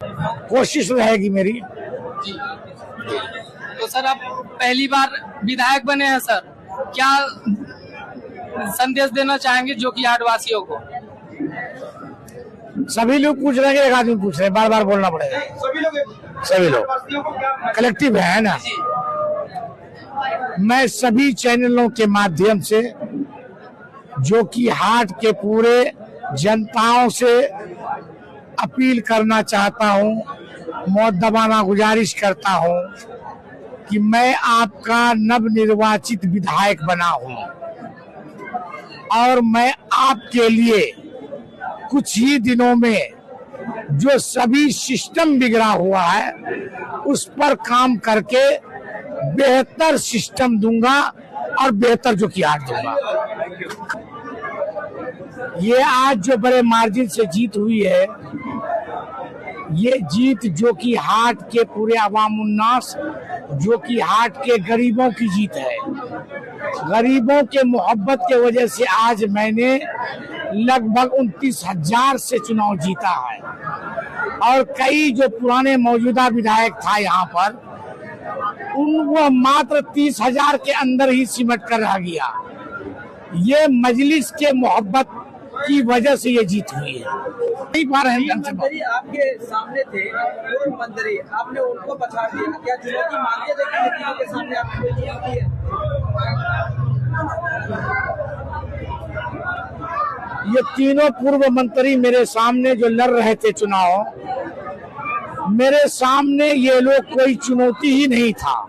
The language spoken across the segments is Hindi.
कोशिश रहेगी मेरी। जी। तो सर आप पहली बार विधायक बने हैं सर, क्या संदेश देना चाहेंगे जो कि हाटवासियों को? सभी लोग पूछ रहे हैं, एक आदमी पूछ रहे हैं, बार बार बोलना पड़ेगा। सभी लोग कलेक्टिव है ना। मैं सभी चैनलों के माध्यम से जो कि हाट के पूरे जनताओं से अपील करना चाहता हूं, मुअद्दबाना गुजारिश करता हूं कि मैं आपका नवनिर्वाचित विधायक बना हूं और मैं आपके लिए कुछ ही दिनों में जो सभी सिस्टम बिगड़ा हुआ है उस पर काम करके बेहतर सिस्टम दूंगा और बेहतर जो कि हाट दूंगा। ये आज जो बड़े मार्जिन से जीत हुई है, ये जीत जो कि हाट के पूरे अवाम उन्नास, जो कि हाट के गरीबों की जीत है। गरीबों के मोहब्बत के वजह से आज मैंने लगभग 29,000 से चुनाव जीता है और कई जो पुराने मौजूदा विधायक था यहाँ पर वो मात्र 30,000 के अंदर ही सिमट कर रह गया। ये मजलिस के मोहब्बत की वजह से ये जीत हुई है। कई बार मंत्री आपके सामने थे, पूर्व मंत्री, आपने उनको बचा दिया, क्या चुनौती मांगी है? लेकिन के सामने आपने चुनौती है। ये तीनों पूर्व मंत्री मेरे सामने जो लड़ रहे थे चुनाव, मेरे सामने ये लोग कोई चुनौती ही नहीं था।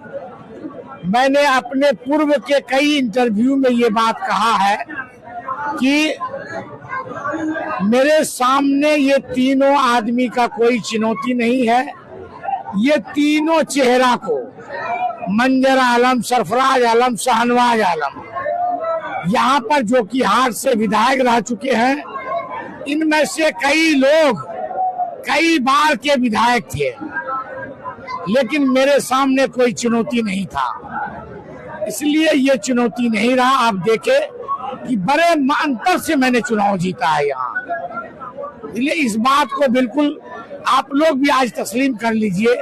मैंने अपने पूर्व के कई इंटरव्यू में ये बात कहा है कि मेरे सामने ये तीनों आदमी का कोई चुनौती नहीं है। ये तीनों चेहरा को, मंजर आलम, सरफराज आलम, शाहनवाज आलम, यहाँ पर जो कि हाट से विधायक रह चुके हैं, इनमें से कई लोग कई बार के विधायक थे, लेकिन मेरे सामने कोई चुनौती नहीं था, इसलिए ये चुनौती नहीं रहा। आप देखे कि बड़े अंतर से मैंने चुनाव जीता है यहाँ, इसलिए इस बात को बिल्कुल आप लोग भी आज तस्लीम कर लीजिए,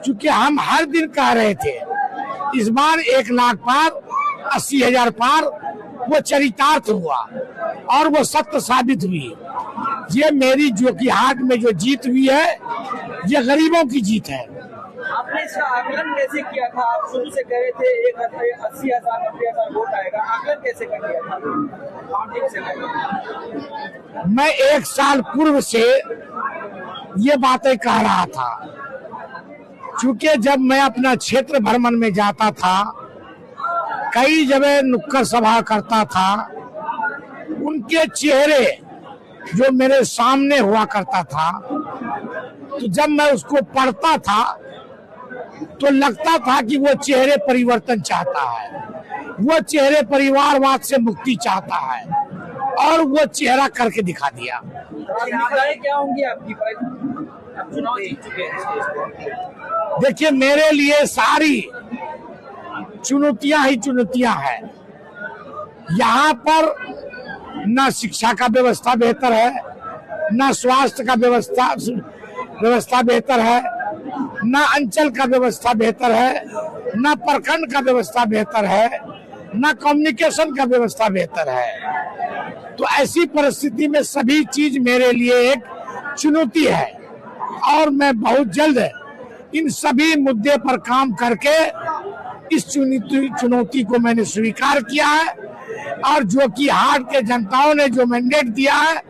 क्योंकि हम हर दिन कह रहे थे इस बार 1 लाख पार, 80,000 पार, वो चरितार्थ हुआ और वो सत्य साबित हुई। ये मेरी जो कि हाट में जो जीत हुई है, ये गरीबों की जीत है। आपने इसका आकलन कैसे किया था? आप शुरू से कह रहे थे 80,000 90,000 वोट आएगा, आकलन कैसे कर दिया था? मैं 1 साल पूर्व से ये बातें कह रहा था, क्योंकि जब मैं अपना क्षेत्र भ्रमण में जाता था, कई जगह नुक्कड़ सभा करता था, उनके चेहरे जो मेरे सामने हुआ करता था, तो जब मैं उसको पढ़ता था तो लगता था कि वो चेहरे परिवर्तन चाहता है, वो चेहरे परिवारवाद से मुक्ति चाहता है, और वो चेहरा करके दिखा दिया। क्या होंगी आपकी? आप चुनाव जीत चुके हैं। देखिए, मेरे लिए सारी चुनौतियां ही चुनौतियां हैं। यहाँ पर न शिक्षा का व्यवस्था बेहतर है, न स्वास्थ्य का व्यवस्था बेहतर है, न अंचल का व्यवस्था बेहतर है, न प्रखंड का व्यवस्था बेहतर है, न कम्युनिकेशन का व्यवस्था बेहतर है। तो ऐसी परिस्थिति में सभी चीज मेरे लिए एक चुनौती है और मैं बहुत जल्द इन सभी मुद्दे पर काम करके इस चुनौती को मैंने स्वीकार किया है, और जो कि हाट के जनताओं ने जो मैंडेट दिया है,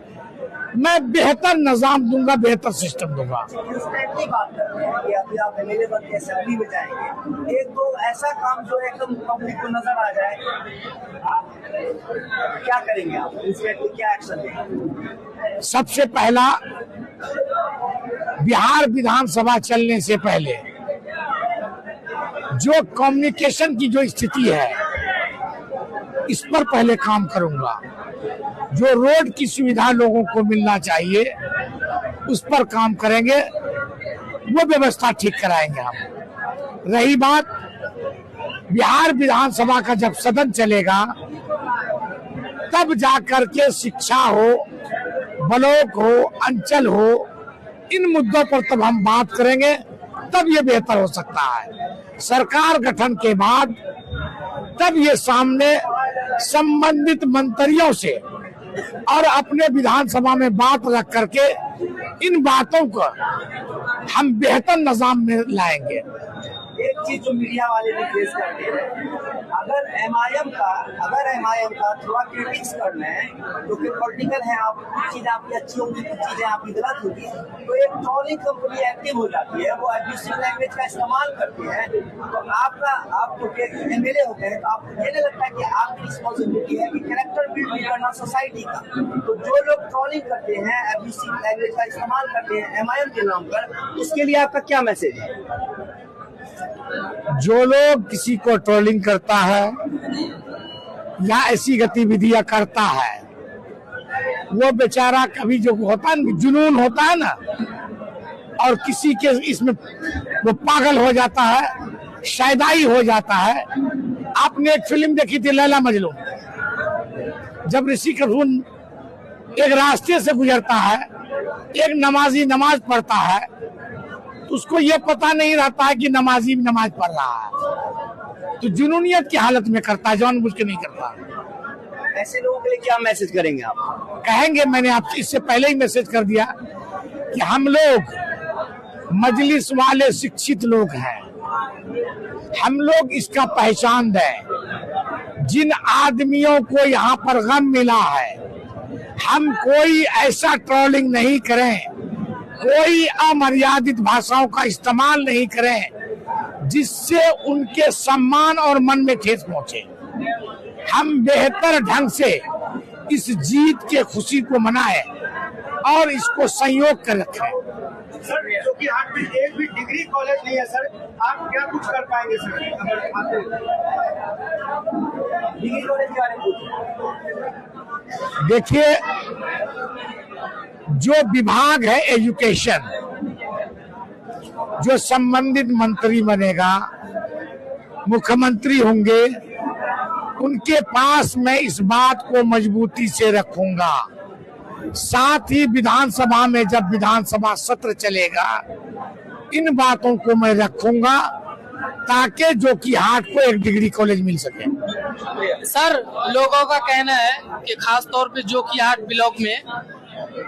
मैं बेहतर निजाम दूंगा, बेहतर सिस्टम दूंगा। अभी आप एमएलए बन के असेंबली में जाएंगे, एक तो ऐसा काम जो एकदम पब्लिक को नजर आ जाए, क्या करेंगे आप? क्या एक्शन लेंगे? सबसे पहला, बिहार विधानसभा चलने से पहले जो कम्युनिकेशन की जो स्थिति है, इस पर पहले काम करूंगा। जो रोड की सुविधा लोगों को मिलना चाहिए, उस पर काम करेंगे, वो व्यवस्था ठीक कराएंगे हम। रही बात बिहार विधानसभा का, जब सदन चलेगा तब जाकर के शिक्षा हो, ब्लॉक हो, अंचल हो, इन मुद्दों पर तब हम बात करेंगे, तब ये बेहतर हो सकता है। सरकार गठन के बाद तब ये सामने संबंधित मंत्रियों से और अपने विधानसभा में बात रख करके इन बातों को हम बेहतर निजाम में लाएंगे। एक चीज जो मीडिया वाले भी फेस करते हैं, अगर एमआईएम का थोड़ा क्रिटिक्स करना है, तो फिर पॉलिटिकल है, आप कुछ चीजें आपकी अच्छी होंगी, कुछ चीजें आपकी गलत होगी, तो एक ट्रोलिंग कंपनी एक्टिव हो जाती है, वो एब्यूसिव लैंग्वेज का इस्तेमाल करती है। तो आप तो एमएलए होते हैं, तो आपको ये नहीं लगता कि आपकी रिस्पॉन्सिबिलिटी है कि कैरेक्टर बिल्ड भी करना सोसाइटी का। तो जो लोग ट्रोलिंग करते हैं, एब्यूसिव लैंग्वेज का इस्तेमाल करते हैं एमआईएम के नाम पर, उसके लिए आपका क्या मैसेज है? जो लोग किसी को ट्रोलिंग करता है या ऐसी गतिविधियां करता है, वो बेचारा कभी जो होता है ना, जुनून होता है ना, और किसी के इसमें वो पागल हो जाता है, शायदाई हो जाता है। आपने एक फिल्म देखी थी लैला मजनू, जब ऋषि कपूर एक रास्ते से गुजरता है, एक नमाजी नमाज पढ़ता है, तो उसको ये पता नहीं रहता है कि नमाजी नमाज पढ़ रहा है, तो जुनूनियत की हालत में करता है, जानबूझ के नहीं करता। ऐसे लोगों के लिए क्या मैसेज करेंगे आप? कहेंगे, मैंने आपसे इससे पहले ही मैसेज कर दिया कि हम लोग मजलिस वाले शिक्षित लोग हैं, हम लोग इसका पहचान दें। जिन आदमियों को यहाँ पर गम मिला है, हम कोई ऐसा ट्रोलिंग नहीं करें, कोई अमर्यादित भाषाओं का इस्तेमाल नहीं करें जिससे उनके सम्मान और मन में ठेस पहुंचे। हम बेहतर ढंग से इस जीत के खुशी को मनाएं और इसको संयोग कर रखें। सर, क्योंकि हाट में एक भी डिग्री कॉलेज नहीं है सर, आप क्या कुछ कर पाएंगे सर अगर आते डिग्री कॉलेज के बारे में? देखिए, जो विभाग है एजुकेशन, जो संबंधित मंत्री बनेगा, मुख्यमंत्री होंगे, उनके पास मैं इस बात को मजबूती से रखूंगा। साथ ही विधानसभा में जब विधानसभा सत्र चलेगा, इन बातों को मैं रखूंगा ताकि जो कि हाट को एक डिग्री कॉलेज मिल सके। सर, लोगों का कहना है कि खास तौर पे जो कि हाट ब्लॉक में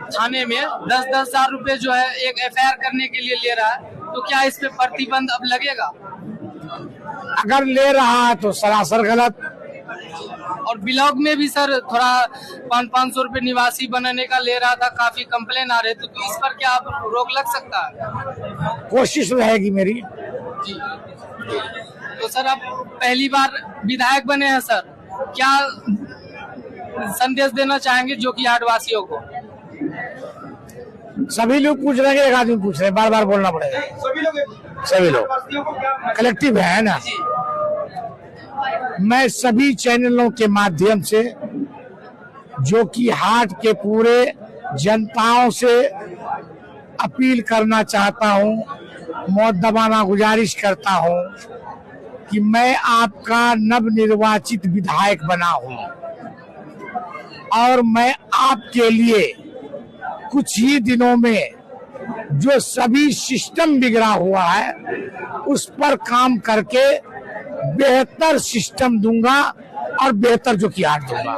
थाने में 10-10 हजार रुपए जो है एक एफआईआर करने के लिए ले रहा है, तो क्या इस पे प्रतिबंध अब लगेगा? अगर ले रहा है तो सरासर गलत। और ब्लॉक में भी सर थोड़ा 500 रुपए निवासी बनाने का ले रहा था, काफी कंप्लेन आ रहे थे, तो इस पर क्या आप रोक लग सकता है? कोशिश रहेगी मेरी। जी। तो सर, आप पहली बार विधायक बने हैं सर, क्या संदेश देना चाहेंगे जो कि हाट वासियों को? सभी लोग पूछ रहे हैं, एक आदमी पूछ रहे हैं, बार बार बोलना पड़ेगा। सभी लोग कलेक्टिव है ना। मैं सभी चैनलों के माध्यम से जो कि हाट के पूरे जनताओं से अपील करना चाहता हूं, मुअद्दबाना गुजारिश करता हूं कि मैं आपका नवनिर्वाचित विधायक बना हूं और मैं आपके लिए कुछ ही दिनों में जो सभी सिस्टम बिगड़ा हुआ है उस पर काम करके बेहतर सिस्टम दूंगा और बेहतर जो कि हाट दूंगा।